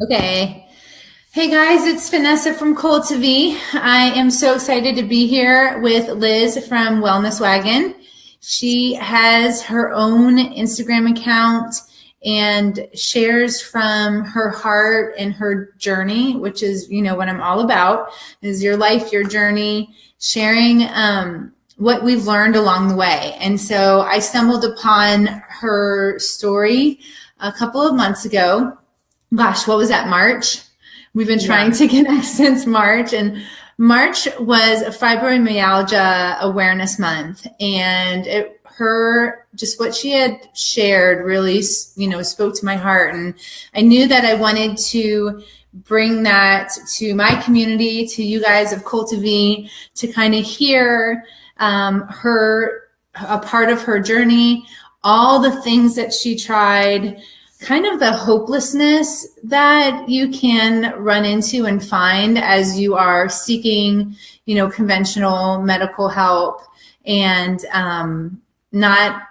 Okay. Hey guys, it's Vanessa from Cole to V. I am so excited to be here with Liz from Wellness Wagon. She has her own Instagram account and shares from her heart and her journey, which is, what I'm all about, is your life, your journey, sharing what we've learned along the way. And so I stumbled upon her story a couple of months ago. Gosh, what was that, March? We've been trying to connect since March, and March was Fibromyalgia Awareness Month, and just what she had shared really, spoke to my heart, and I knew that I wanted to bring that to my community, to you guys of Cole to V, to kind of hear a part of her journey, all the things that she tried, kind of the hopelessness that you can run into and find as you are seeking, conventional medical help and not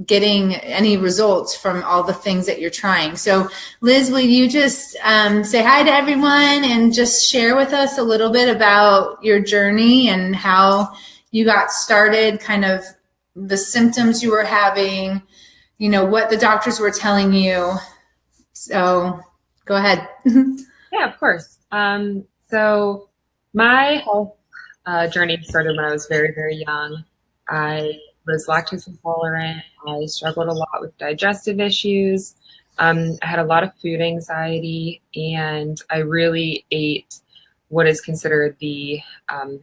getting any results from all the things that you're trying. So Liz, will you just say hi to everyone and just share with us a little bit about your journey and how you got started, kind of the symptoms you were having, what the doctors were telling you. So go ahead. Yeah, of course. So my health journey started when I was very, very young. I was lactose intolerant. I struggled a lot with digestive issues. I had a lot of food anxiety, and I really ate what is considered the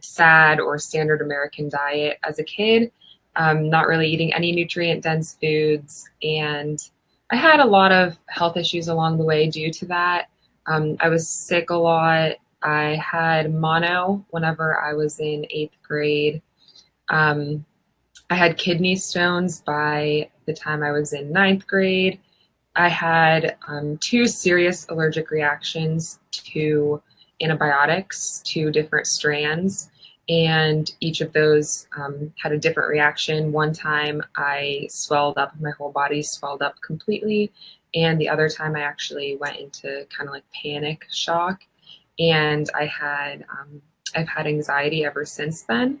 SAD or standard American diet as a kid. Not really eating any nutrient-dense foods, and I had a lot of health issues along the way due to that. I was sick a lot. I had mono whenever I was in 8th grade. I had kidney stones by the time I was in 9th grade. I had 2 serious allergic reactions to antibiotics, 2 different strands. And each of those had a different reaction. One time I swelled up, my whole body swelled up completely. And the other time I actually went into kind of like panic shock. And I've had anxiety ever since then.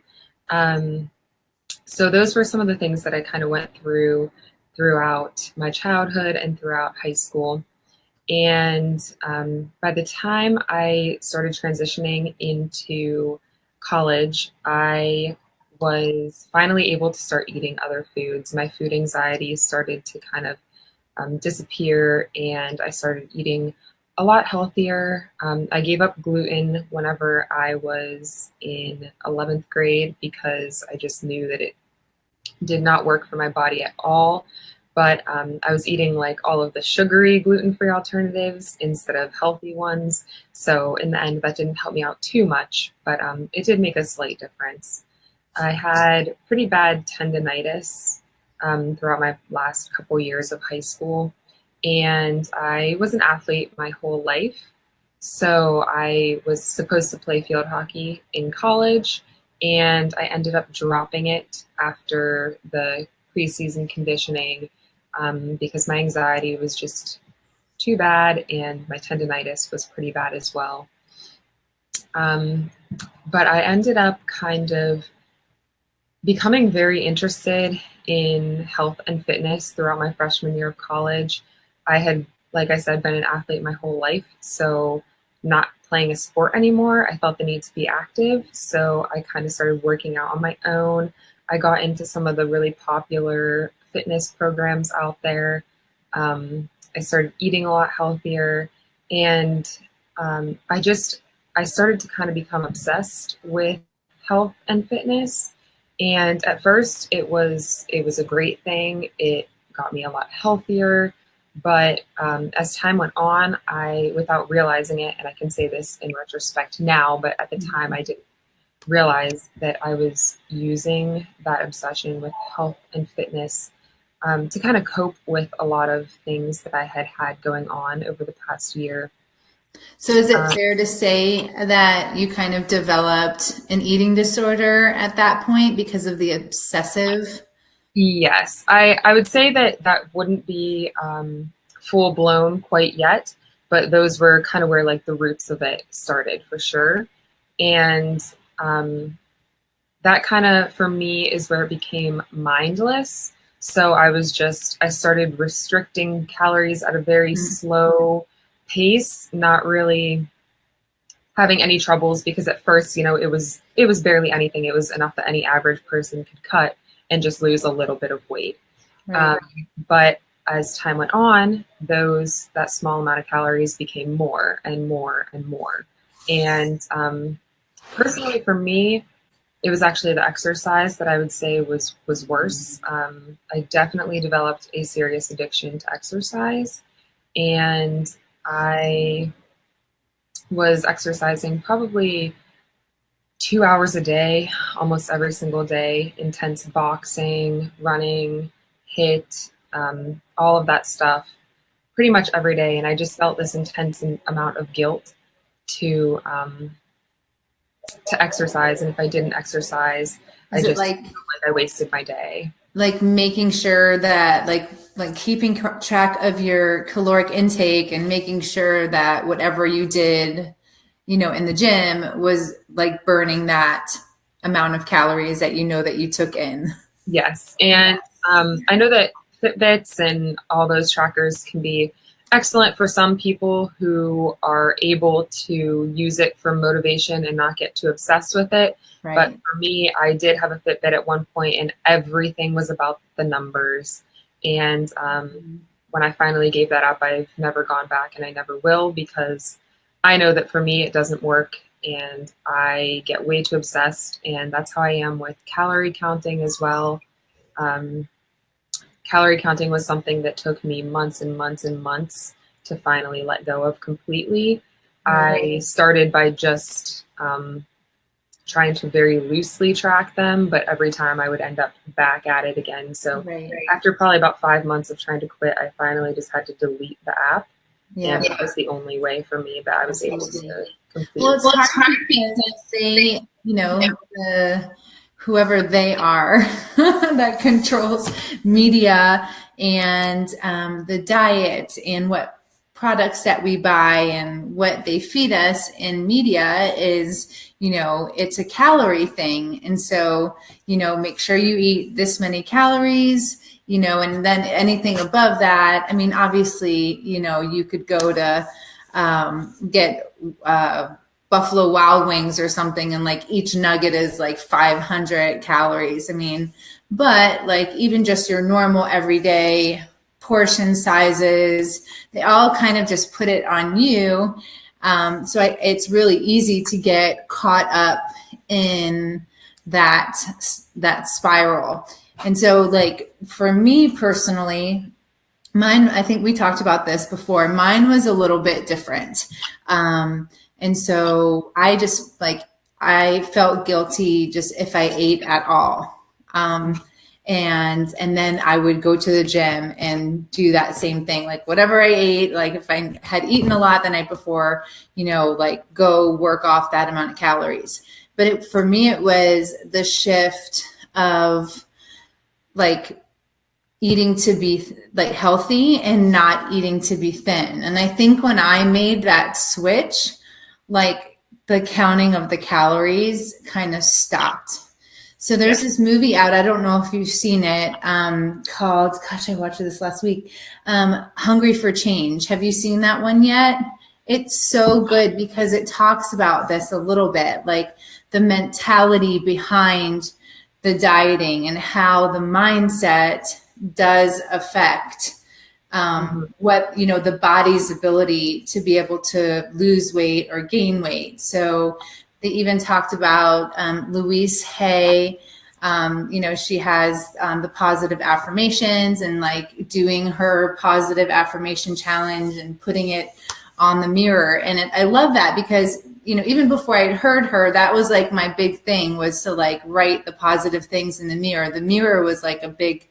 So those were some of the things that I kind of went through throughout my childhood and throughout high school. And by the time I started transitioning into college, I was finally able to start eating other foods. My food anxiety started to kind of disappear, and I started eating a lot healthier. I gave up gluten whenever I was in 11th grade because I just knew that it did not work for my body at all. But I was eating like all of the sugary gluten-free alternatives instead of healthy ones. So in the end, that didn't help me out too much, but it did make a slight difference. I had pretty bad tendinitis throughout my last couple years of high school. And I was an athlete my whole life. So I was supposed to play field hockey in college, and I ended up dropping it after the preseason conditioning because my anxiety was just too bad, and my tendinitis was pretty bad as well. But I ended up kind of becoming very interested in health and fitness throughout my freshman year of college. I had, like I said, been an athlete my whole life, so not playing a sport anymore, I felt the need to be active. So I kind of started working out on my own. I got into some of the really popular fitness programs out there. I started eating a lot healthier, and I started to kind of become obsessed with health and fitness. And at first it was a great thing. It got me a lot healthier. But as time went on, without realizing it, and I can say this in retrospect now, but at the time I didn't realize that I was using that obsession with health and fitness to kind of cope with a lot of things that I had going on over the past year. So is it fair to say that you kind of developed an eating disorder at that point because of the obsessive? Yes, I would say that wouldn't be full blown quite yet. but those were kind of where like the roots of it started for sure. And that kind of, for me, is where it became mindless. So I started restricting calories at a very slow pace, not really having any troubles, because at first, it was barely anything. It was enough that any average person could cut and just lose a little bit of weight. Right. But as time went on, that small amount of calories became more and more and more. And personally, for me, it was actually the exercise that I would say was worse. I definitely developed a serious addiction to exercise, and I was exercising probably 2 hours a day, almost every single day, intense boxing, running, HIIT, all of that stuff, pretty much every day. And I just felt this intense amount of guilt to exercise. And if I didn't exercise, I just felt like I wasted my day. Like making sure that like keeping track of your caloric intake and making sure that whatever you did, in the gym was like burning that amount of calories that that you took in. Yes. And I know that Fitbits and all those trackers can be excellent for some people who are able to use it for motivation and not get too obsessed with it. Right. But for me, I did have a Fitbit at one point, and everything was about the numbers. And when I finally gave that up, I've never gone back, and I never will, because I know that for me, it doesn't work, and I get way too obsessed. And that's how I am with calorie counting as well. Calorie counting was something that took me months and months and months to finally let go of completely. I started by just trying to very loosely track them, but every time I would end up back at it again. So after probably about 5 months of trying to quit, I finally just had to delete the app. Yeah. And that was the only way for me that I was able to complete. Well, it's hard to say, whoever they are that controls media and the diet and what products that we buy and what they feed us in media is, it's a calorie thing. And so, make sure you eat this many calories, and then anything above that. I mean, obviously, you could go to get Buffalo Wild Wings or something, and like each nugget is like 500 calories. I mean, but like even just your normal everyday portion sizes, they all kind of just put it on you. So it's really easy to get caught up in that spiral. And so like for me personally, mine, I think we talked about this before, mine was a little bit different. And so I just I felt guilty just if I ate at all. And then I would go to the gym and do that same thing. Like whatever I ate, like if I had eaten a lot the night before, go work off that amount of calories. But for me, it was the shift of like eating to be like healthy and not eating to be thin. And I think when I made that switch, like the counting of the calories kind of stopped. So there's this movie out, I don't know if you've seen it, called, I watched this last week, Hungry for Change. Have you seen that one yet? It's so good because it talks about this a little bit, like the mentality behind the dieting and how the mindset does affect what, the body's ability to be able to lose weight or gain weight. So they even talked about Louise Hay. She has the positive affirmations and like doing her positive affirmation challenge and putting it on the mirror. And I love that because, even before I'd heard her, that was like my big thing was to like write the positive things in the mirror. The mirror was like a big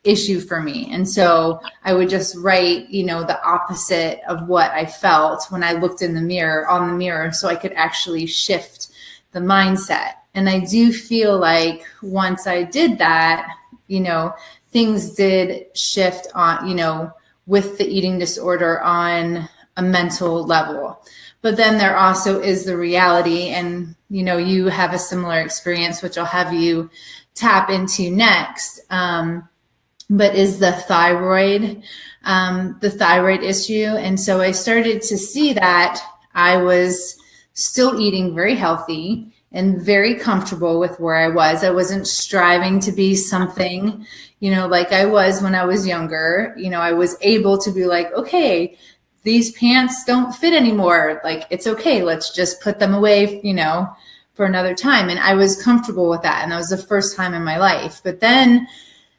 issue for me. And so I would just write, the opposite of what I felt when I looked in the mirror, on the mirror, so I could actually shift the mindset. And I do feel like once I did that, things did shift on, with the eating disorder on a mental level. But then there also is the reality, and you have a similar experience, which I'll have you tap into next. But is the thyroid issue. And so I started to see that I was still eating very healthy and very comfortable with where I was. I wasn't striving to be something, like I was when I was younger. I was able to be like, okay, these pants don't fit anymore. Like, it's okay. Let's just put them away, for another time. And I was comfortable with that. And that was the first time in my life. But then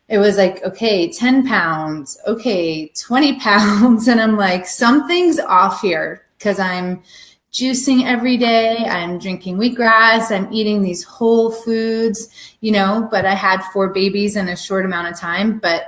it was like, okay, 10 pounds, okay, 20 pounds. And I'm like, something's off here, because I'm juicing every day. I'm drinking wheatgrass. I'm eating these whole foods, but I had 4 babies in a short amount of time. But,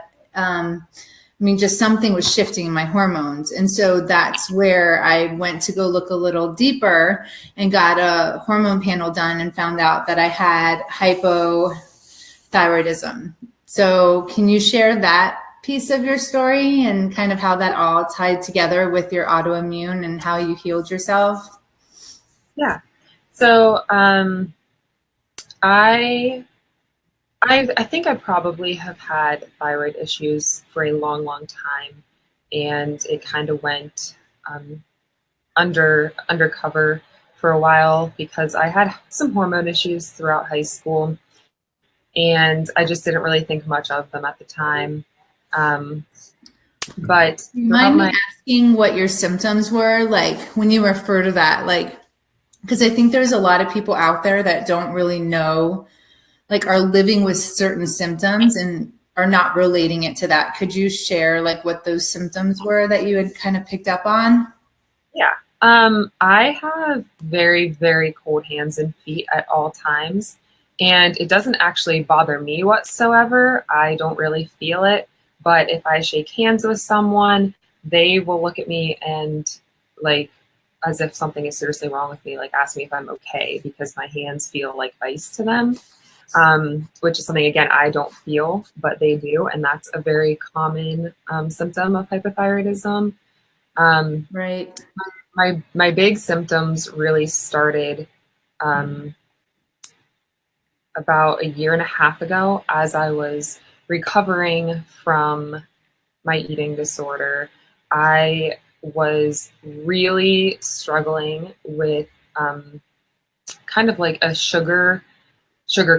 just something was shifting in my hormones. And so that's where I went to go look a little deeper and got a hormone panel done and found out that I had hypothyroidism. So can you share that piece of your story and kind of how that all tied together with your autoimmune and how you healed yourself? Yeah. So I think I probably have had thyroid issues for a long, long time, and it kind of went undercover for a while because I had some hormone issues throughout high school, and I just didn't really think much of them at the time. But mind me asking what your symptoms were, like when you refer to that, like, because I think there's a lot of people out there that don't really know, like, are living with certain symptoms and are not relating it to that. Could you share like what those symptoms were that you had kind of picked up on? Yeah. I have very, very cold hands and feet at all times, and it doesn't actually bother me whatsoever. I don't really feel it, but if I shake hands with someone, they will look at me and, like, as if something is seriously wrong with me, like ask me if I'm okay because my hands feel like ice to them. Which is something, again, I don't feel, but they do. And that's a very common symptom of hypothyroidism. Right. My big symptoms really started about a year and a half ago as I was recovering from my eating disorder. I was really struggling with kind of like a sugar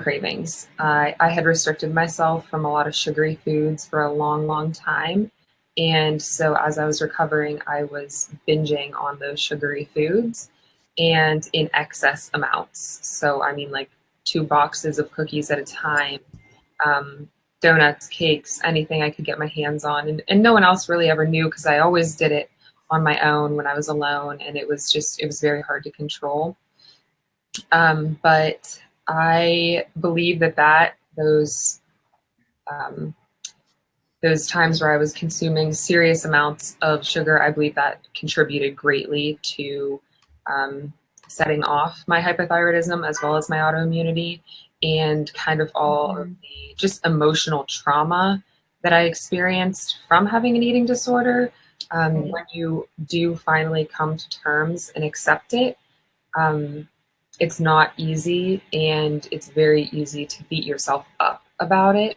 cravings. I had restricted myself from a lot of sugary foods for a long, long time. And so as I was recovering, I was binging on those sugary foods and in excess amounts. So, I mean, like 2 boxes of cookies at a time, donuts, cakes, anything I could get my hands on. And no one else really ever knew because I always did it on my own when I was alone. And it was very hard to control. But I believe that those times where I was consuming serious amounts of sugar, I believe that contributed greatly to setting off my hypothyroidism as well as my autoimmunity and kind of all of the just emotional trauma that I experienced from having an eating disorder. When you do finally come to terms and accept it, it's not easy, and it's very easy to beat yourself up about it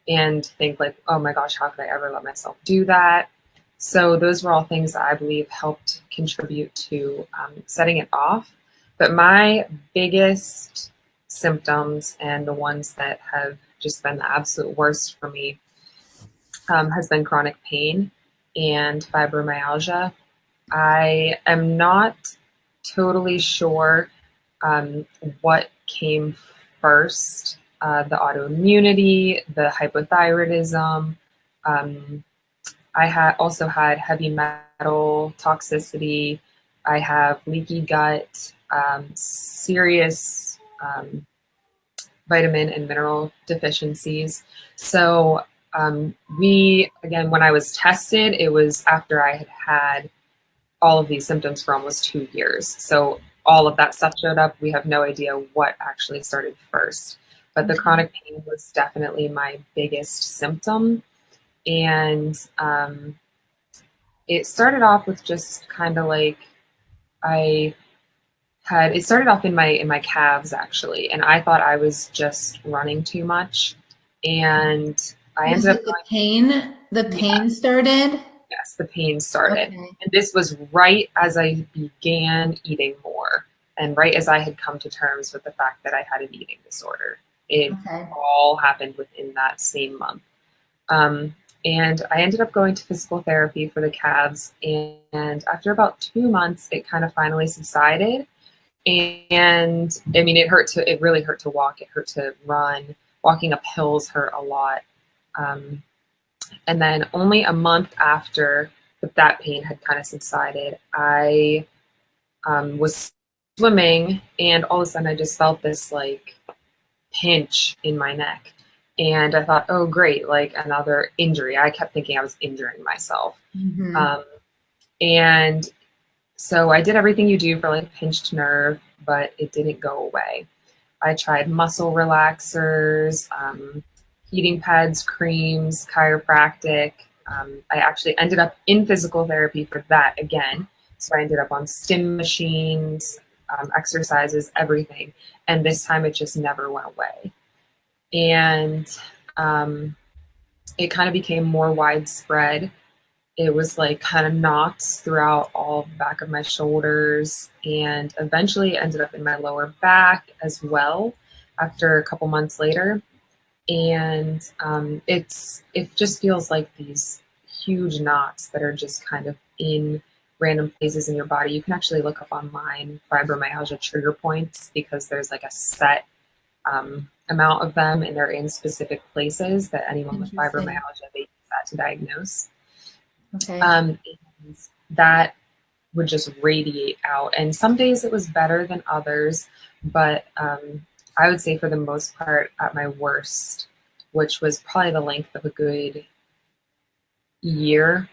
and think like, oh my gosh, how could I ever let myself do that? So those were all things that I believe helped contribute to setting it off. But my biggest symptoms, and the ones that have just been the absolute worst for me, has been chronic pain and fibromyalgia. I am not totally sure what came first, the autoimmunity, the hypothyroidism. I also had heavy metal toxicity. I have leaky gut, serious vitamin and mineral deficiencies. So again, when I was tested, it was after I had had all of these symptoms for almost 2 years. So all of that stuff showed up. We have no idea what actually started first. But the chronic pain was definitely my biggest symptom. And it started off with just kind of like it started off in my calves actually, and I thought I was just running too much, and I Was ended up it the pain? The pain started? yes, the pain started. Okay. And this was right as I began eating more and right as I had come to terms with the fact that I had an eating disorder. It Okay. all happened within that same month. And I ended up going to physical therapy for the calves. And after about 2 months, it kind of finally subsided. And I mean, it really hurt to walk. It hurt to run. Walking up hills hurt a lot. Um, and then only a month after that pain had kind of subsided, I was swimming, and all of a sudden I just felt this like pinch in my neck. And I thought, oh, great, like another injury. I kept thinking I was injuring myself. Mm-hmm. And so I did everything you do for like a pinched nerve, but it didn't go away. I tried muscle relaxers, heating pads, creams, chiropractic. I actually ended up in physical therapy for that again. So I ended up on stim machines, exercises, everything. And this time it just never went away. And it kind of became more widespread. It was like kind of knots throughout all the back of my shoulders, and eventually it ended up in my lower back as well after a couple months later. And it just feels like these huge knots that are just kind of in random places in your body. You can actually look up online fibromyalgia trigger points because there's like a set amount of them, and they're in specific places that anyone with fibromyalgia, they use that to diagnose. Okay. And that would just radiate out. And some days it was better than others, but I would say for the most part at my worst, which was probably the length of a good year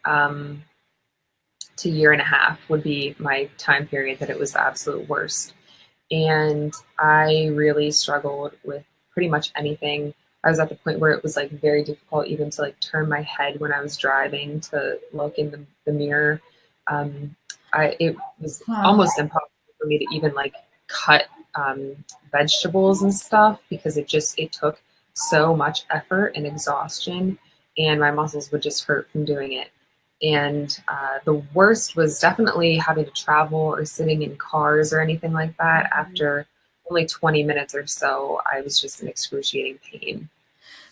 to year and a half would be my time period that it was the absolute worst. And I really struggled with pretty much anything. I was at the point where it was like very difficult even to like turn my head when I was driving to look in the mirror. It was almost impossible for me to even like cut vegetables and stuff because it took so much effort and exhaustion, and my muscles would just hurt from doing it. And the worst was definitely having to travel or sitting in cars or anything like that. After only 20 minutes or so, I was just in excruciating pain.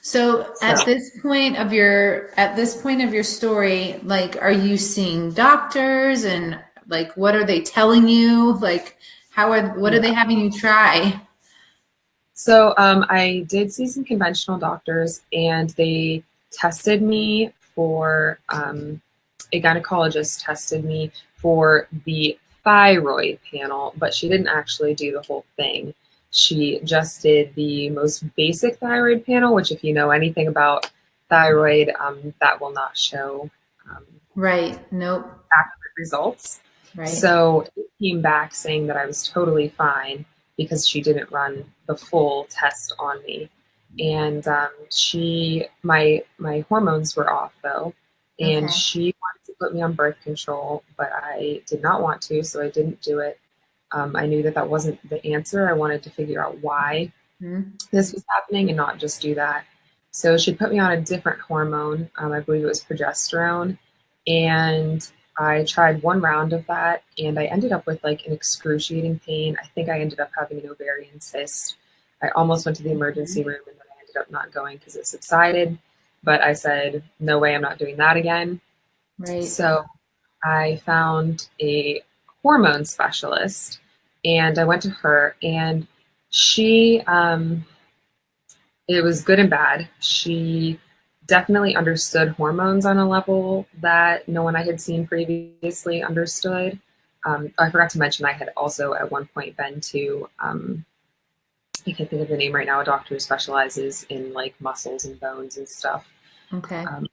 So at this point of your story, like, are you seeing doctors, and like, what are they telling you? Like, what are they having you try? So I did see some conventional doctors, and they tested me for a gynecologist tested me for the thyroid panel, but she didn't actually do the whole thing. She just did the most basic thyroid panel, which if you know anything about thyroid, that will not show Right. Nope. accurate results. Right. So it came back saying that I was totally fine because she didn't run the full test on me. And my hormones were off though, and Okay. she wanted to put me on birth control, but I did not want to, so I didn't do it. I knew that wasn't the answer. I wanted to figure out why this was happening and not just do that. So she put me on a different hormone. I believe it was progesterone, and I tried one round of that, and I ended up with like an excruciating pain. I think I ended up having an ovarian cyst. I almost went to the emergency room, and then I ended up not going because it subsided. But I said, no way, I'm not doing that again. Right. So I found a hormone specialist, and I went to her, and she, it was good and bad. She definitely understood hormones on a level that no one I had seen previously understood. I forgot to mention I had also at one point been to, I can't think of the name right now, a doctor who specializes in like muscles and bones and stuff. Okay. An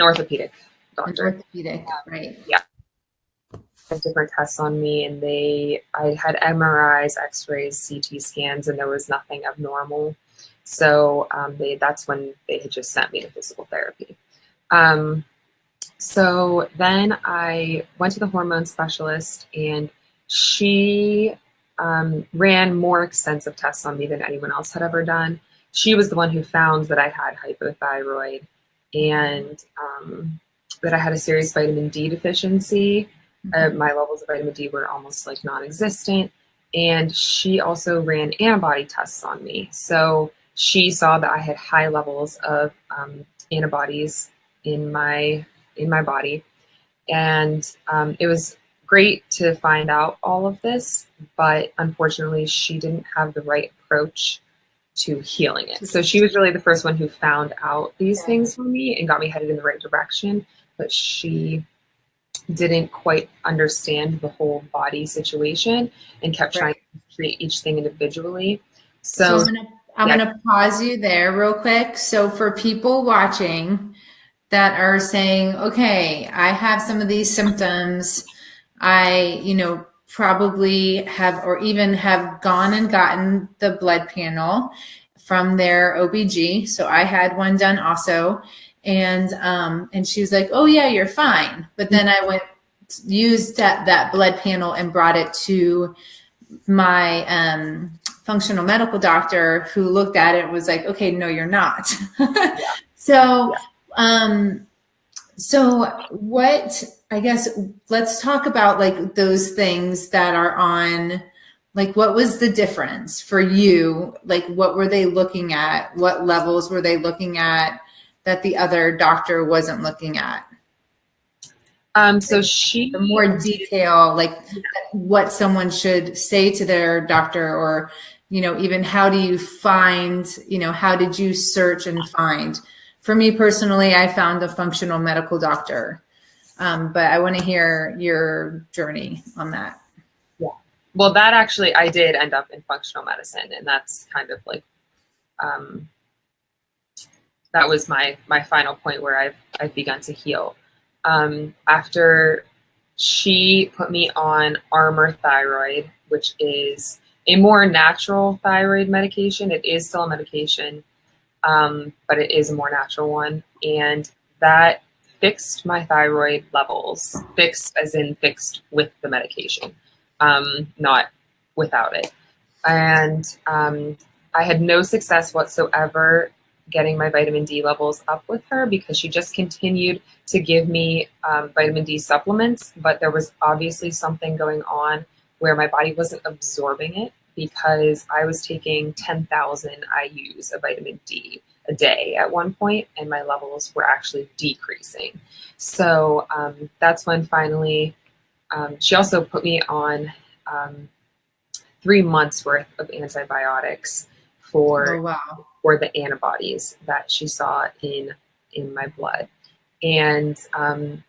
orthopedic doctor. An orthopedic, right. Yeah. Different tests on me, and I had MRIs, X-rays, CT scans, and there was nothing abnormal. So that's when they had just sent me to physical therapy. So then I went to the hormone specialist, and she ran more extensive tests on me than anyone else had ever done. She was the one who found that I had hypothyroid and that I had a serious vitamin D deficiency. My levels of vitamin D were almost like non-existent. And she also ran antibody tests on me. So she saw that I had high levels of antibodies in my body. And it was great to find out all of this, but unfortunately, she didn't have the right approach to healing it. So she was really the first one who found out these things for me and got me headed in the right direction, but she didn't quite understand the whole body situation and kept trying to treat each thing individually. So I'm gonna pause you there real quick. So for people watching that are saying, okay, I have some of these symptoms, I, probably have, or even have gone and gotten the blood panel from their OBG. So I had one done also. And she was like, oh yeah, you're fine. But then I used that blood panel and brought it to my functional medical doctor, who looked at it and was like, okay, no, you're not. So what, I guess, let's talk about like those things that are on, like, what was the difference for you? Like, what were they looking at? What levels were they looking at that the other doctor wasn't looking at? So the more detail, like what someone should say to their doctor, or, even how do you find, how did you search and find? For me personally, I found a functional medical doctor, but I want to hear your journey on that. Yeah. Well, that actually, I did end up in functional medicine, and that's kind of like, that was my final point where I've begun to heal. After she put me on Armour Thyroid, which is a more natural thyroid medication. It is still a medication, but it is a more natural one. And that fixed my thyroid levels, fixed as in fixed with the medication, not without it. And I had no success whatsoever getting my vitamin D levels up with her, because she just continued to give me vitamin D supplements, but there was obviously something going on where my body wasn't absorbing it, because I was taking 10,000 IUs of vitamin D a day at one point, and my levels were actually decreasing. So that's when finally she also put me on 3 months worth of antibiotics for the antibodies that she saw in my blood. And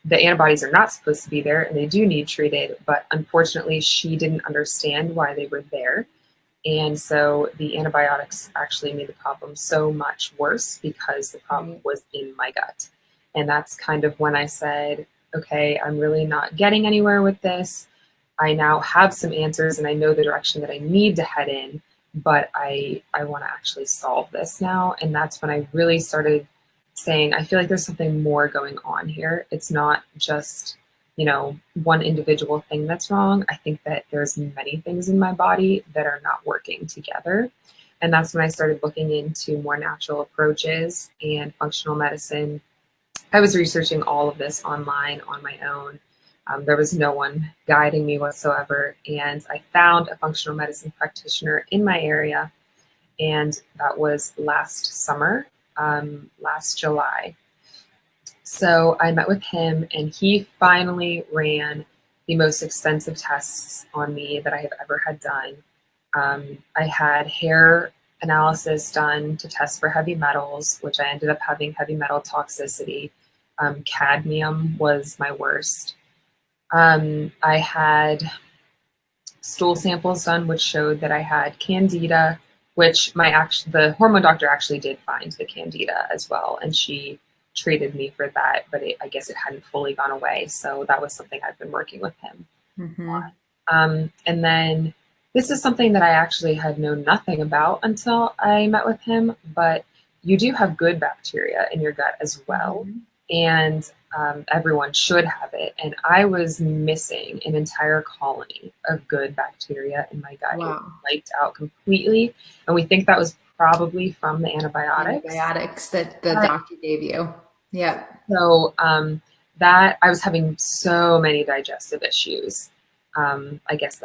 the antibodies are not supposed to be there, and they do need treated, but unfortunately she didn't understand why they were there. And so the antibiotics actually made the problem so much worse, because the problem was in my gut. And that's kind of when I said, okay, I'm really not getting anywhere with this. I now have some answers, and I know the direction that I need to head in, but I want to actually solve this now. And that's when I really started saying, I feel like there's something more going on here. It's not just, one individual thing that's wrong. I think that there's many things in my body that are not working together. And that's when I started looking into more natural approaches and functional medicine. I was researching all of this online on my own. There was no one guiding me whatsoever. And I found a functional medicine practitioner in my area. And that was last summer, last July. So I met with him, and he finally ran the most extensive tests on me that I have ever had done. I had hair analysis done to test for heavy metals, which I ended up having heavy metal toxicity. Cadmium was my worst. I had stool samples done, which showed that I had candida, which the hormone doctor actually did find the candida as well, and she treated me for that, but I guess it hadn't fully gone away. So that was something I've been working with him on. And then this is something that I actually had known nothing about until I met with him, but you do have good bacteria in your gut as well. and everyone should have it. And I was missing an entire colony of good bacteria in my gut. Wow. It wiped out completely. And we think that was probably from the antibiotics. Antibiotics that the doctor gave you. Yeah. So that I was having so many digestive issues. I guess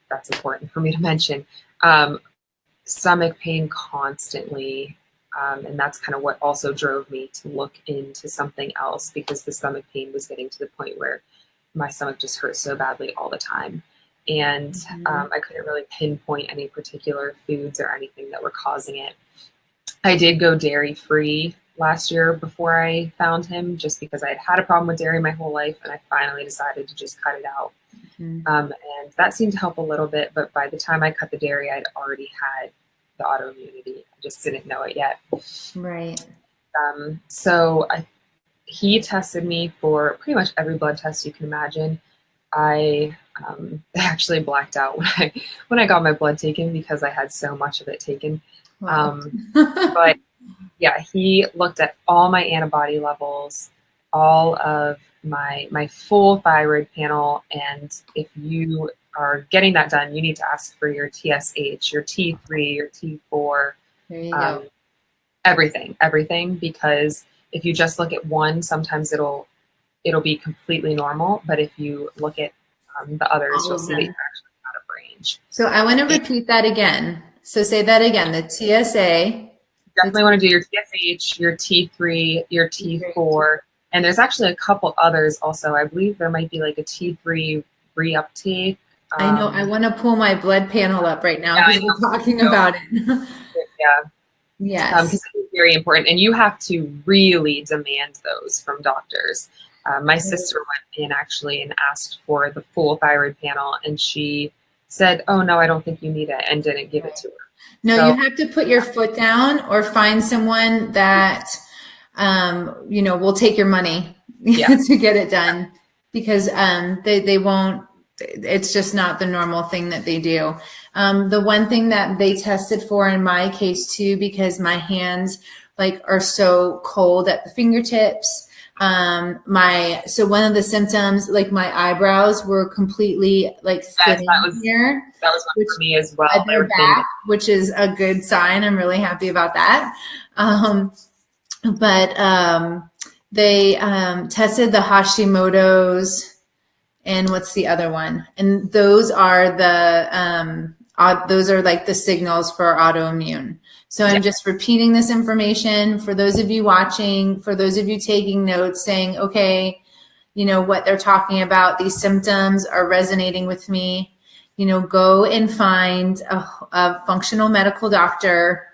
that's important for me to mention. Stomach pain constantly. And that's kind of what also drove me to look into something else, because the stomach pain was getting to the point where my stomach just hurt so badly all the time. And I couldn't really pinpoint any particular foods or anything that were causing it. I did go dairy free last year before I found him, just because I had had a problem with dairy my whole life, and I finally decided to just cut it out. And that seemed to help a little bit, but by the time I cut the dairy, I'd already had the autoimmunity. I just didn't know it yet. Right. So he tested me for pretty much every blood test you can imagine. I actually blacked out when I got my blood taken, because I had so much of it taken. Wow. But yeah, he looked at all my antibody levels, all of my full thyroid panel. And if you are getting that done, you need to ask for your TSH, your T3, your T4, There you go. everything, because if you just look at one, sometimes it'll be completely normal. But if you look at the others, you'll see that you're actually out of range. So I want to repeat that again. So say that again. The TSA. Definitely want to do your TSH, your T3, your T4, and there's actually a couple others also. I believe there might be like a T3 reuptake. I know. I want to pull my blood panel up right now because we're talking about it. Yeah. Yes. Because it's very important, and you have to really demand those from doctors. My sister went in actually and asked for the full thyroid panel, and she said, "Oh no, I don't think you need it," and didn't give it to her. No, so, you have to put your foot down or find someone that, will take your money to get it done, because they won't, it's just not the normal thing that they do. The one thing that they tested for in my case too, because my hands are so cold at the fingertips. So one of the symptoms, my eyebrows were completely thinning here. That was one for me as well. They're back, which is a good sign. I'm really happy about that. They tested the Hashimoto's, and what's the other one? And those are the the signals for autoimmune. So I'm just repeating this information for those of you watching, for those of you taking notes, saying, okay, what they're talking about, these symptoms are resonating with me. Go and find a functional medical doctor.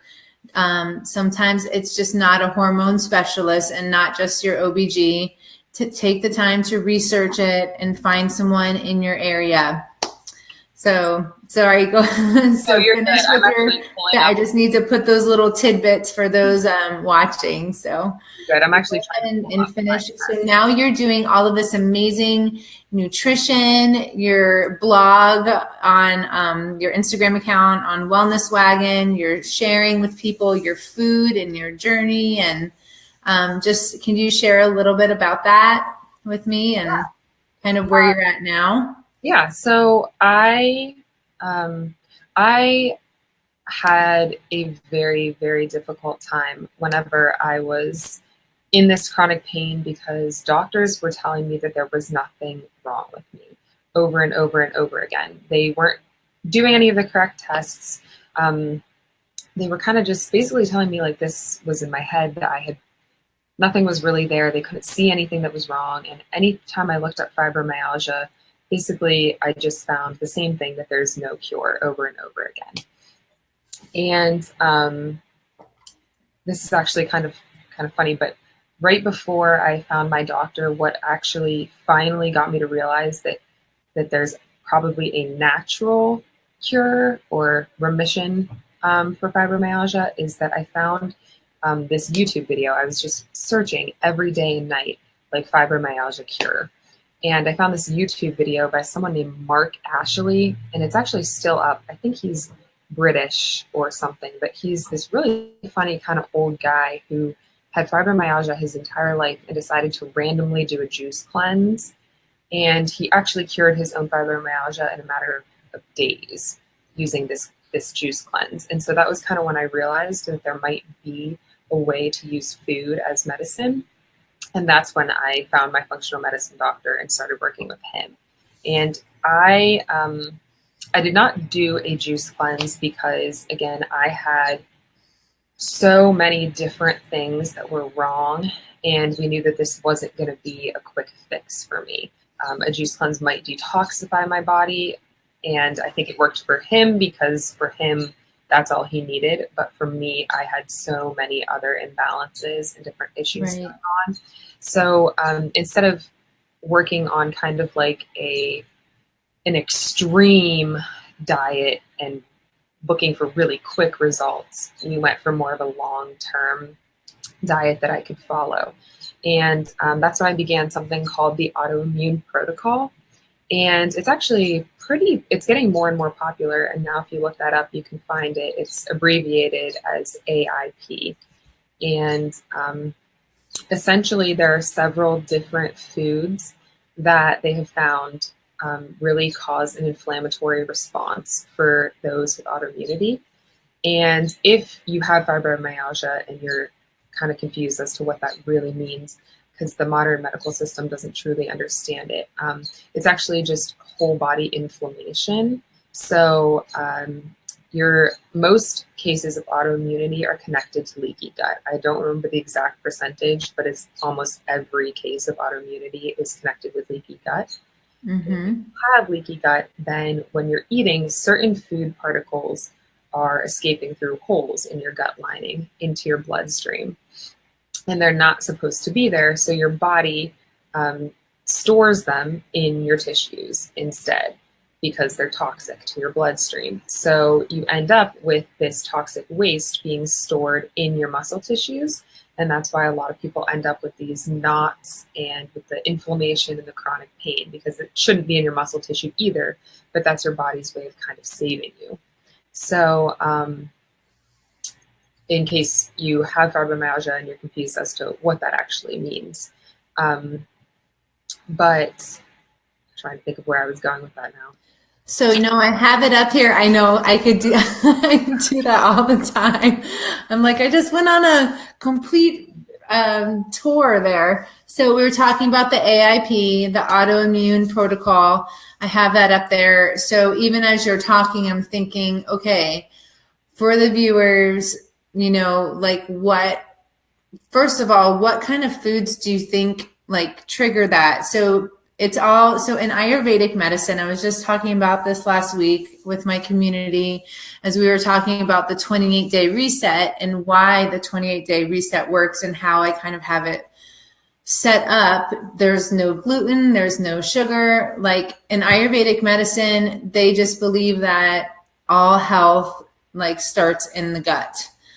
Sometimes it's just not a hormone specialist and not just your OBG. To take the time to research it and find someone in your area. So sorry, go. You're finish good. With I just need to put those little tidbits for those watching. So good. I'm actually trying and finish. So now you're doing all of this amazing nutrition, your blog on your Instagram account on Wellness Wagon. You're sharing with people your food and your journey, and can you share a little bit about that with me and kind of where you're at now? Yeah, so I had a very, very difficult time whenever I was in this chronic pain, because doctors were telling me that there was nothing wrong with me over and over and over again. They weren't doing any of the correct tests. They were kind of just basically telling me this was in my head, that nothing was really there. They couldn't see anything that was wrong. And anytime I looked up fibromyalgia, basically, I just found the same thing, that there's no cure, over and over again. And this is actually kind of funny, but right before I found my doctor, what actually finally got me to realize that there's probably a natural cure or remission for fibromyalgia is that I found this YouTube video. I was just searching every day and night, fibromyalgia cure. And I found this YouTube video by someone named Mark Ashley, and it's actually still up. I think he's British or something, but he's this really funny kind of old guy who had fibromyalgia his entire life and decided to randomly do a juice cleanse. And he actually cured his own fibromyalgia in a matter of days using this juice cleanse. And so that was kind of when I realized that there might be a way to use food as medicine. And that's when I found my functional medicine doctor and started working with him. And I did not do a juice cleanse because, again, I had so many different things that were wrong, and we knew that this wasn't going to be a quick fix for me. A juice cleanse might detoxify my body, and I think it worked for him because for him, that's all he needed. But for me, I had so many other imbalances and different issues going on. So instead of working on kind of like an extreme diet and looking for really quick results, we went for more of a long-term diet that I could follow. And that's when I began something called the Autoimmune Protocol. And it's actually it's getting more and more popular. And now if you look that up, you can find it. It's abbreviated as AIP. And essentially there are several different foods that they have found really cause an inflammatory response for those with autoimmunity. And if you have fibromyalgia and you're kind of confused as to what that really means, because the modern medical system doesn't truly understand it, it's actually just whole body inflammation. So your most cases of autoimmunity are connected to leaky gut. I don't remember the exact percentage, but it's almost every case of autoimmunity is connected with leaky gut. Mm-hmm. If you have leaky gut, then when you're eating, certain food particles are escaping through holes in your gut lining into your bloodstream. And they're not supposed to be there. So your body stores them in your tissues instead because they're toxic to your bloodstream. So you end up with this toxic waste being stored in your muscle tissues. And that's why a lot of people end up with these knots and with the inflammation and the chronic pain, because it shouldn't be in your muscle tissue either, but that's your body's way of kind of saving you. So in case you have fibromyalgia and you're confused as to what that actually means. But I'm trying to think of where I was going with that now. So, I have it up here. I know I could do, I do that all the time. I'm like, I just went on a complete tour there. So we were talking about the AIP, the Autoimmune Protocol. I have that up there. So even as you're talking, I'm thinking, okay, for the viewers, like first of all, what kind of foods do you think like trigger that? So in Ayurvedic medicine, I was just talking about this last week with my community as we were talking about the 28-day reset and why the 28-day reset works and how I kind of have it set up. There's no gluten, there's no sugar. Like in Ayurvedic medicine, they just believe that all health like starts in the gut.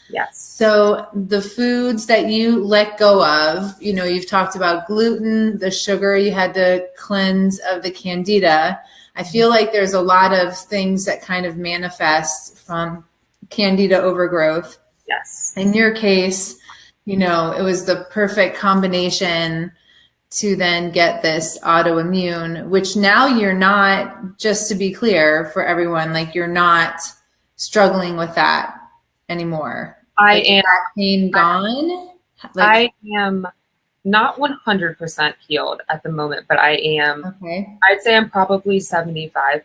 Yes. So the foods that you let go of, you've talked about gluten, the sugar, you had to cleanse of the candida. I feel like there's a lot of things that kind of manifest from candida overgrowth. Yes. In your case, it was the perfect combination to then get this autoimmune, which now you're not, just to be clear for everyone, like you're not struggling with that anymore. I am. That pain gone? I am not 100% healed at the moment, but I am. Okay. I'd say I'm probably 75%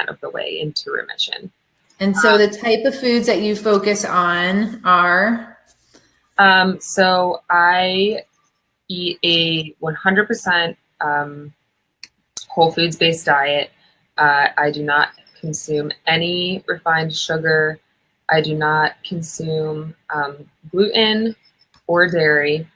of the way into remission. And so the type of foods that you focus on are? So I eat a 100% whole foods based diet. I do not consume any refined sugar. I do not consume gluten or dairy.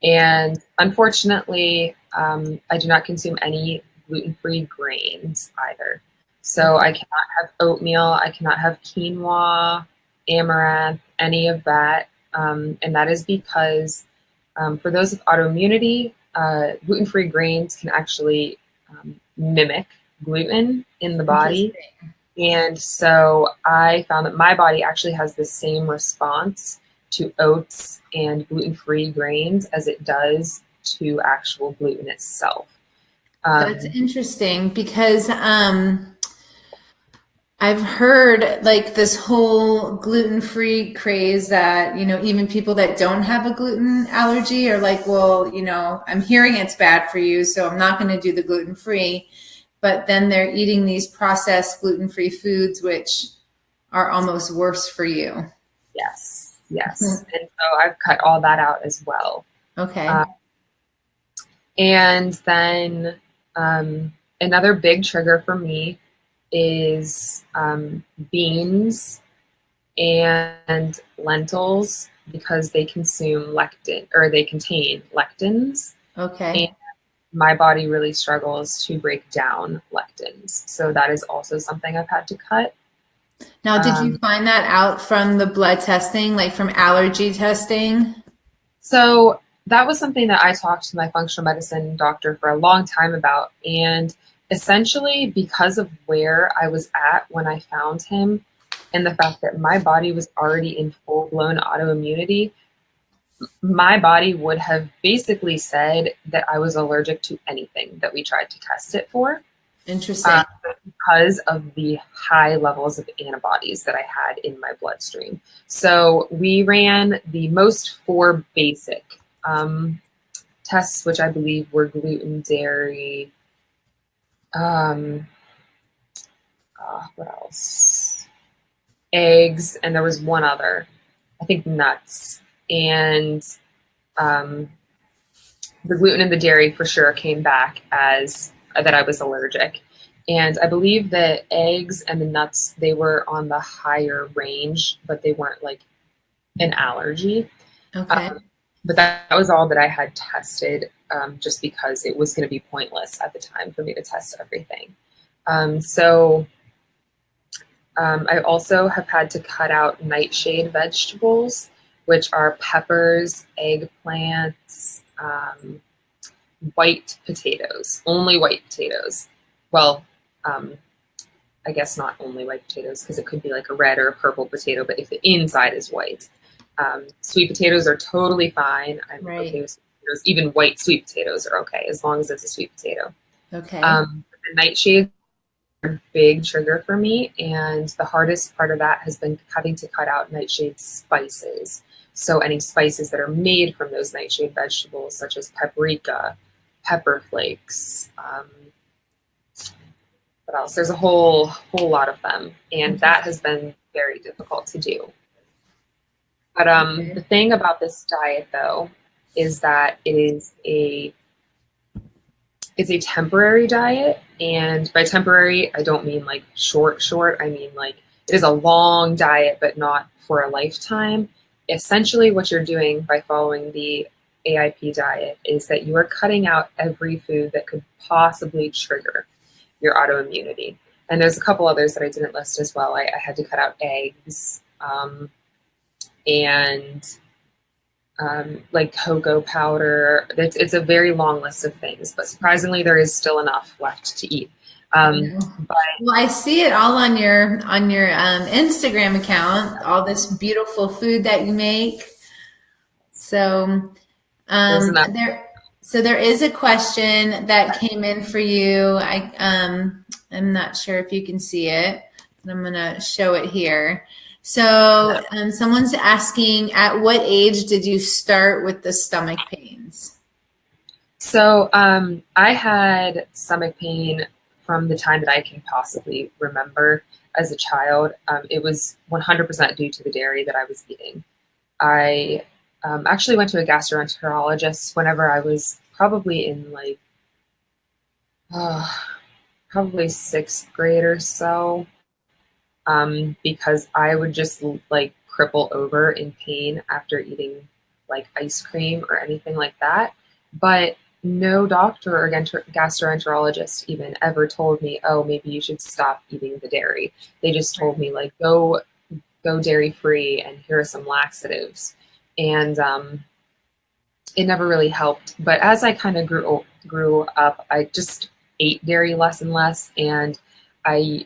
And unfortunately, I do not consume any gluten-free grains either. So I cannot have oatmeal. I cannot have quinoa, amaranth, any of that. And that is because for those with autoimmunity, gluten-free grains can actually mimic gluten in the body. And so I found that my body actually has the same response to oats and gluten-free grains as it does to actual gluten itself. That's interesting because I've heard like this whole gluten-free craze that, even people that don't have a gluten allergy are like, well, I'm hearing it's bad for you, so I'm not going to do the gluten-free. But then they're eating these processed gluten-free foods, which are almost worse for you. Yes. And so I've cut all that out as well. Okay. And then another big trigger for me is beans and lentils because they consume lectin, or they contain lectins. Okay. And my body really struggles to break down lectins. So that is also something I've had to cut. Now, did you find that out from the blood testing, like from allergy testing? So that was something that I talked to my functional medicine doctor for a long time about. And essentially, because of where I was at when I found him and the fact that my body was already in full-blown autoimmunity, my body would have basically said that I was allergic to anything that we tried to test it for. Interesting. Because of the high levels of antibodies that I had in my bloodstream. So we ran the most 4 basic tests, which I believe were gluten, dairy, what else? Eggs, and there was one other, I think nuts. And the gluten and the dairy for sure came back as that I was allergic. And I believe that eggs and the nuts, they were on the higher range, but they weren't like an allergy. Okay. But that was all that I had tested, just because it was going to be pointless at the time for me to test everything. I also have had to cut out nightshade vegetables, which are peppers, eggplants, white potatoes, only white potatoes. Well, I guess not only white potatoes, because it could be like a red or a purple potato, but if the inside is white. Sweet potatoes are totally fine. I'm Right. okay with sweet potatoes. Even white sweet potatoes are okay, as long as it's a sweet potato. Okay. The nightshade are a big trigger for me, and the hardest part of that has been having to cut out nightshade spices. So any spices that are made from those nightshade vegetables, such as paprika, pepper flakes, what else? There's a whole lot of them, and that has been very difficult to do. But the thing about this diet, though, is that it is a temporary diet, and by temporary, I don't mean like short. I mean like it is a long diet, but not for a lifetime. Essentially, what you're doing by following the AIP diet is that you are cutting out every food that could possibly trigger your autoimmunity. And there's a couple others that I didn't list as well. I had to cut out eggs, and like cocoa powder. It's a very long list of things, but surprisingly, there is still enough left to eat. Well, I see it all on your Instagram account, all this beautiful food that you make. So there is a question that came in for you. I'm not sure if you can see it, but I'm gonna show it here. So someone's asking, at what age did you start with the stomach pains? So I had stomach pain from the time that I can possibly remember as a child. It was 100% due to the dairy that I was eating. I actually went to a gastroenterologist whenever I was probably in like, probably 6th grade or so. Because I would just like cripple over in pain after eating like ice cream or anything like that. But no doctor or gastroenterologist even ever told me, oh, maybe you should stop eating the dairy. They just told me like, go dairy free, and here are some laxatives. And it never really helped. But as I kind of grew up, I just ate dairy less and less, and I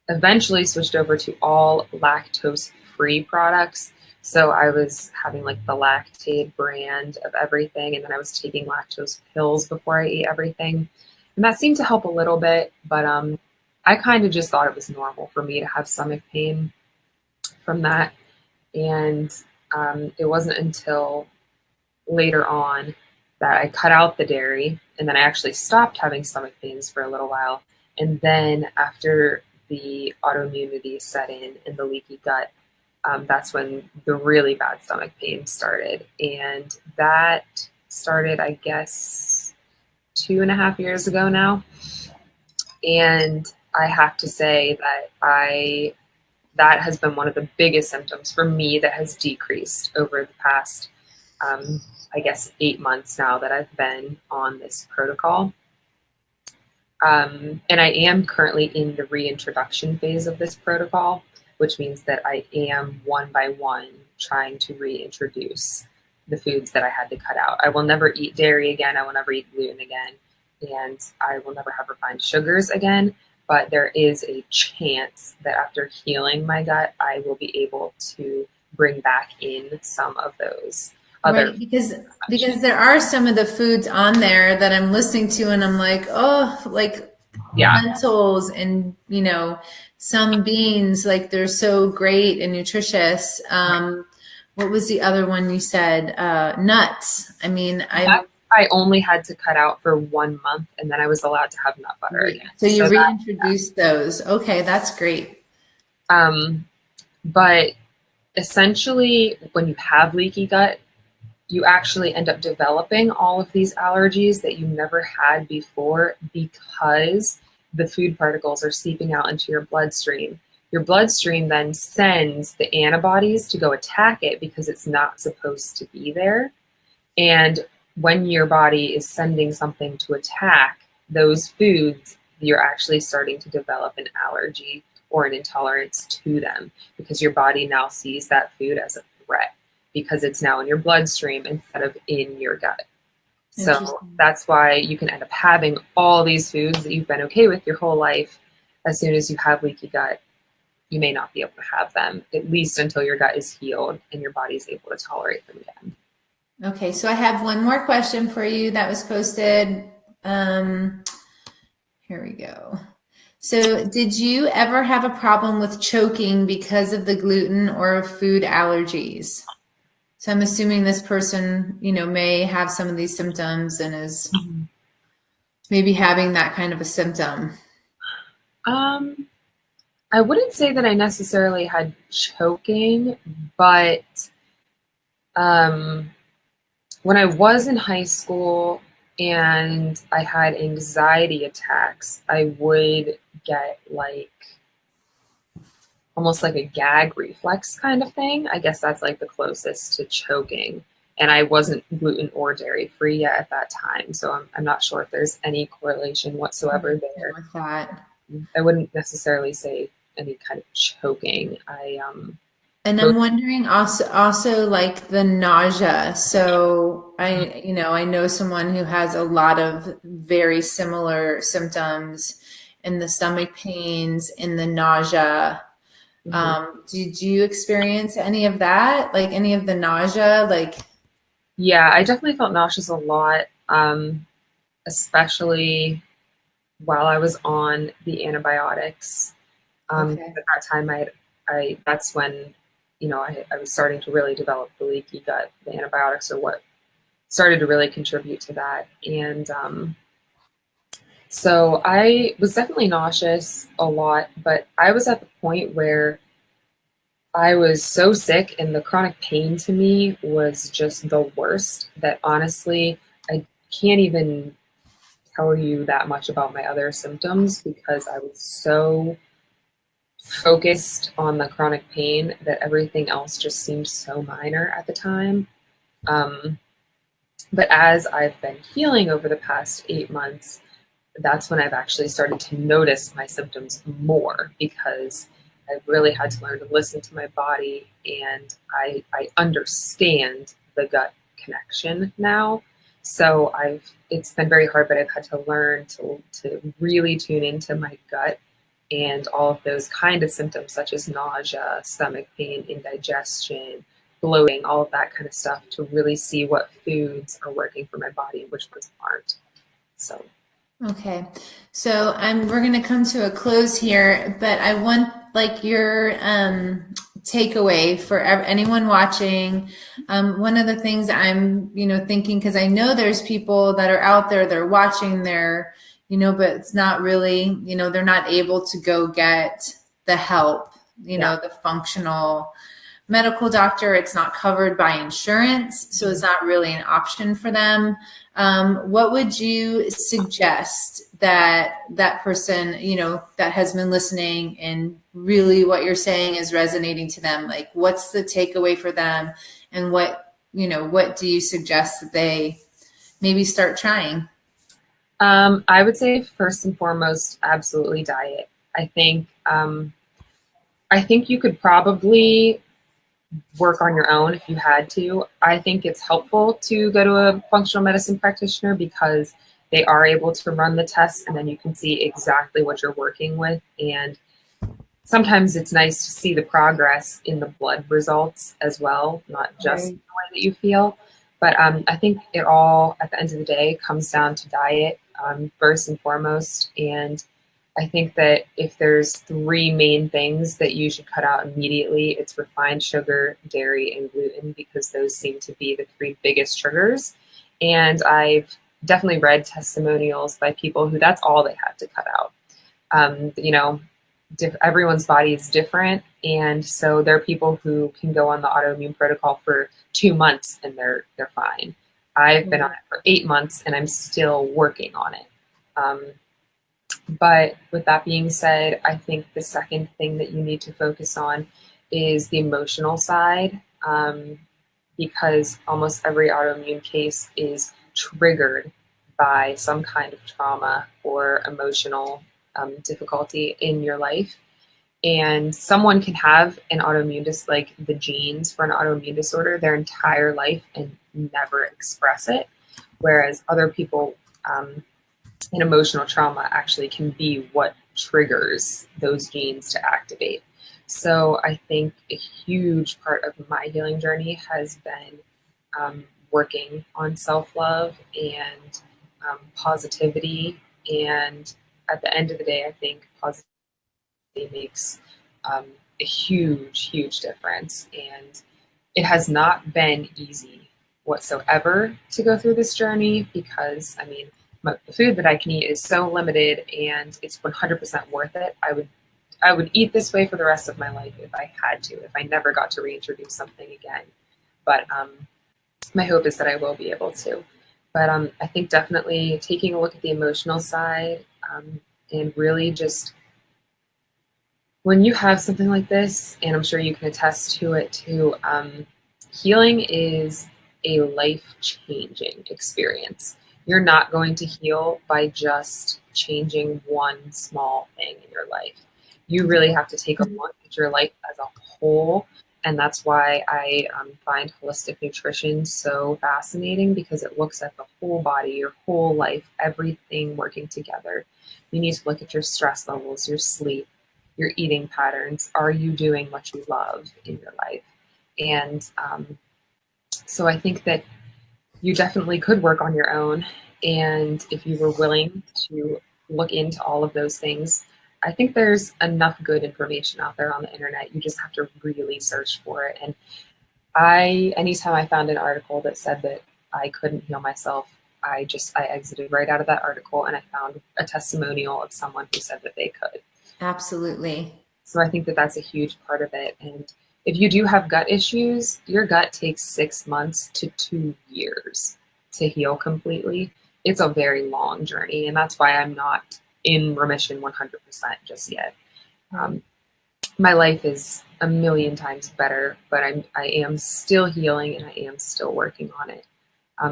eventually switched over to all lactose-free products. So I was having like the Lactaid brand of everything, and then I was taking lactose pills before I ate everything. And that seemed to help a little bit, but I kind of just thought it was normal for me to have stomach pain from that. And it wasn't until later on that I cut out the dairy, and then I actually stopped having stomach pains for a little while. And then after the autoimmunity set in and the leaky gut, that's when the really bad stomach pain started. And that started, I guess, 2.5 years ago now. And I have to say that has been one of the biggest symptoms for me that has decreased over the past, I guess, 8 months now that I've been on this protocol. And I am currently in the reintroduction phase of this protocol, which means that I am one by one trying to reintroduce the foods that I had to cut out. I will never eat dairy again. I will never eat gluten again. And I will never have refined sugars again. But there is a chance that after healing my gut, I will be able to bring back in some of those other Right, because there are some of the foods on there that I'm listening to and I'm like, oh, like lentils and some beans, like they're so great and nutritious. What was the other one you said? Nuts. I mean, I only had to cut out for 1 month, and then I was allowed to have nut butter again. So you reintroduced those. Okay, that's great. But essentially, when you have leaky gut, you actually end up developing all of these allergies that you never had before because the food particles are seeping out into your bloodstream. Your bloodstream then sends the antibodies to go attack it because it's not supposed to be there. And when your body is sending something to attack those foods, you're actually starting to develop an allergy or an intolerance to them because your body now sees that food as a threat because it's now in your bloodstream instead of in your gut. So that's why you can end up having all these foods that you've been okay with your whole life. As soon as you have leaky gut, you may not be able to have them, at least until your gut is healed and your body is able to tolerate them again. Okay, so I have one more question for you that was posted. Here we go. So did you ever have a problem with choking because of the gluten or food allergies? So I'm assuming this person, may have some of these symptoms and is maybe having that kind of a symptom. I wouldn't say that I necessarily had choking, but when I was in high school and I had anxiety attacks, I would get like almost like a gag reflex kind of thing. I guess that's like the closest to choking. And I wasn't gluten or dairy free yet at that time. So I'm not sure if there's any correlation whatsoever there. With that. I wouldn't necessarily say any kind of choking. And I'm wondering also like the nausea. So I know someone who has a lot of very similar symptoms in the stomach pains, in the nausea. Did you experience any of that? Like any of the nausea? Yeah, I definitely felt nauseous a lot, especially while I was on the antibiotics. At that time, that's when, I was starting to really develop the leaky gut. The antibiotics are what started to really contribute to that. And so I was definitely nauseous a lot, but I was at the point where I was so sick and the chronic pain to me was just the worst that honestly, I can't even tell you that much about my other symptoms because I was so focused on the chronic pain that everything else just seemed so minor at the time. But as I've been healing over the past 8 months, that's when I've actually started to notice my symptoms more because I've really had to learn to listen to my body, and I understand the gut connection now. So it's been very hard, but I've had to learn to really tune into my gut and all of those kind of symptoms such as nausea, stomach pain, indigestion, bloating, all of that kind of stuff, to really see what foods are working for my body and which ones aren't. So. Okay, so we're going to come to a close here, but I want like your takeaway for anyone watching. One of the things I'm, thinking, because I know there's people that are out there, they're watching, but it's not really, they're not able to go get the help, the functional medical doctor. It's not covered by insurance, so it's not really an option for them. What would you suggest that person, that has been listening and really what you're saying is resonating to them? Like, what's the takeaway for them? And what do you suggest that they maybe start trying? I would say first and foremost, absolutely diet. I think you could probably work on your own if you had to. I think it's helpful to go to a functional medicine practitioner because they are able to run the tests and then you can see exactly what you're working with. And sometimes it's nice to see the progress in the blood results as well, not just the way that you feel. But I think it all, at the end of the day, comes down to diet first and foremost. And I think that if there's 3 main things that you should cut out immediately, it's refined sugar, dairy, and gluten, because those seem to be the 3 biggest triggers. And I've definitely read testimonials by people who that's all they had to cut out. Everyone's body is different. And so there are people who can go on the autoimmune protocol for 2 months and they're fine. I've been on it for 8 months and I'm still working on it. But with that being said, I think the second thing that you need to focus on is the emotional side, because almost every autoimmune case is triggered by some kind of trauma or emotional difficulty in your life. And someone can have an autoimmune, like the genes for an autoimmune disorder, their entire life and never express it. Whereas other people, an emotional trauma actually can be what triggers those genes to activate. So I think a huge part of my healing journey has been working on self-love and positivity. And at the end of the day, I think positivity makes a huge, huge difference. And it has not been easy whatsoever to go through this journey because, the food that I can eat is so limited and it's 100% worth it. I would eat this way for the rest of my life if I had to, if I never got to reintroduce something again. But my hope is that I will be able to. But I think definitely taking a look at the emotional side and really just when you have something like this, and I'm sure you can attest to it too, healing is a life-changing experience. You're not going to heal by just changing one small thing in your life. You really have to take a look at your life as a whole. And that's why I find holistic nutrition so fascinating, because it looks at the whole body, your whole life, everything working together. You need to look at your stress levels, your sleep, your eating patterns. Are you doing what you love in your life? And so I think that you definitely could work on your own. And if you were willing to look into all of those things, I think there's enough good information out there on the internet. You just have to really search for it. And anytime I found an article that said that I couldn't heal myself, I exited right out of that article and I found a testimonial of someone who said that they could. Absolutely. So I think that that's a huge part of it. And if you do have gut issues, your gut takes 6 months to 2 years to heal completely. It's a very long journey. And that's why I'm not in remission 100% just yet. My life is a million times better, but I am still healing and I am still working on it.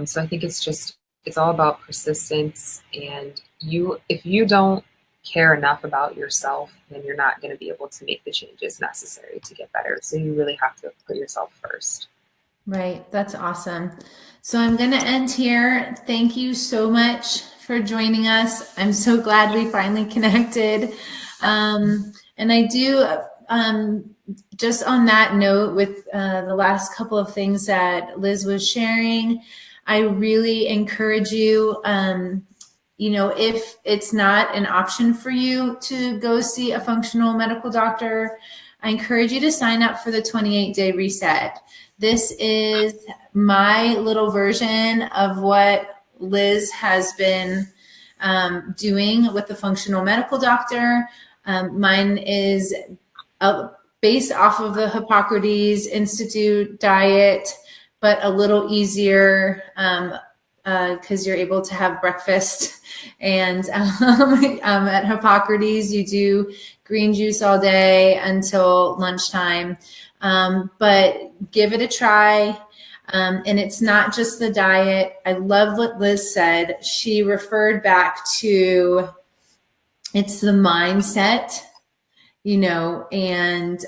So I think it's all about persistence. And if you don't care enough about yourself, then you're not going to be able to make the changes necessary to get better. So you really have to put yourself first. Right. That's awesome. So I'm going to end here. Thank you so much for joining us. I'm so glad we finally connected. And I do just on that note, with the last couple of things that Liz was sharing, I really encourage you, if it's not an option for you to go see a functional medical doctor, I encourage you to sign up for the 28-day reset. This is my little version of what Liz has been doing with the functional medical doctor. Mine is based off of the Hippocrates Institute diet, but a little easier because you're able to have breakfast. And at Hippocrates, you do green juice all day until lunchtime. But give it a try. And it's not just the diet. I love what Liz said. She referred back to it's the mindset, and,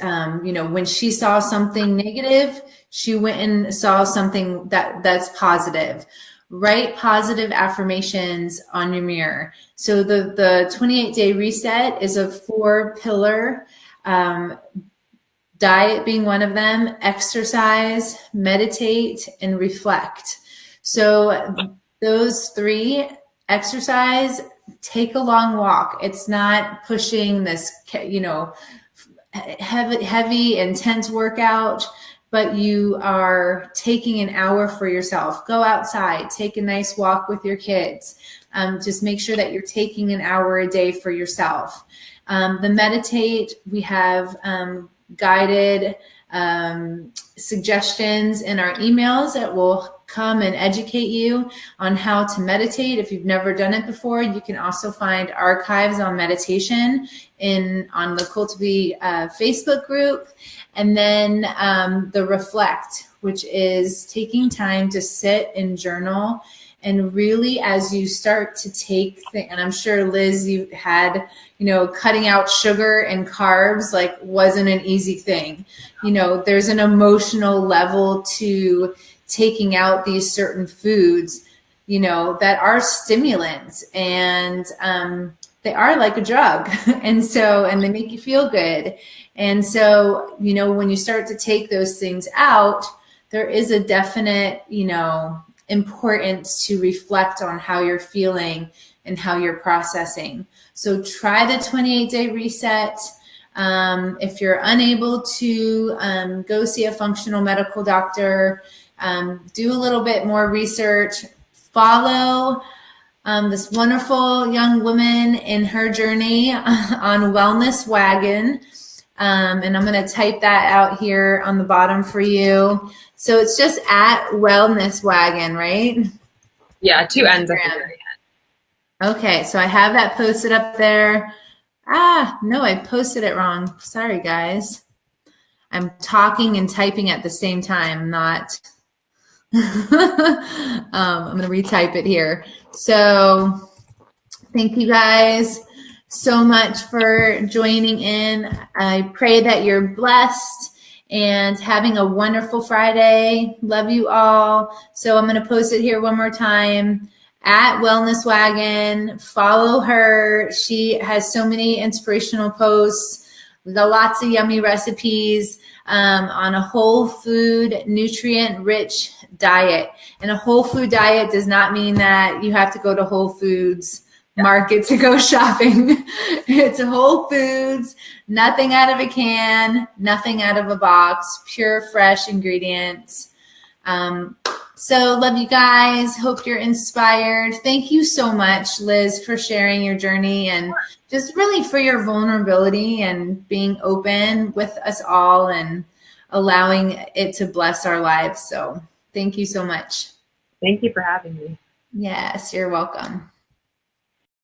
when she saw something negative, she went and saw something that's positive. Write positive affirmations on your mirror. So the 28-day reset is a 4-pillar, diet being one of them, exercise, meditate, and reflect. So those 3, exercise, take a long walk. It's not pushing this, heavy, intense workout, but you are taking an hour for yourself. Go outside, take a nice walk with your kids. Just make sure that you're taking an hour a day for yourself. The meditate, we have guided suggestions in our emails that will come and educate you on how to meditate. If you've never done it before, you can also find archives on meditation on the Cult2Be Facebook group. And then the reflect, which is taking time to sit and journal. And really, as you start to take, and I'm sure, Liz, you had, cutting out sugar and carbs, wasn't an easy thing. There's an emotional level to taking out these certain foods, that are stimulants, and they are like a drug. And they make you feel good. And so, when you start to take those things out, there is a definite, importance to reflect on how you're feeling and how you're processing. So try the 28-day reset. If you're unable to go see a functional medical doctor, do a little bit more research. Follow this wonderful young woman in her journey on Wellness Wagon. And I'm going to type that out here on the bottom for you. So it's just at Wellness Wagon, right? Yeah, 2 N's at the very end. Okay, so I have that posted up there. No, I posted it wrong. Sorry, guys. I'm talking and typing at the same time, not. I'm going to retype it here. So thank you guys so much for joining in. I pray that you're blessed and having a wonderful Friday. Love you all. So I'm going to post it here one more time. At Wellness Wagon, follow her. She has so many inspirational posts. We've got lots of yummy recipes on a whole food, nutrient-rich diet. And a whole food diet does not mean that you have to go to Whole Foods Market to go shopping. It's Whole Foods, nothing out of a can, nothing out of a box, pure, fresh ingredients. So love you guys. Hope you're inspired. Thank you so much, Liz, for sharing your journey and just really for your vulnerability and being open with us all and allowing it to bless our lives. So thank you so much. Thank you for having me. Yes, you're welcome.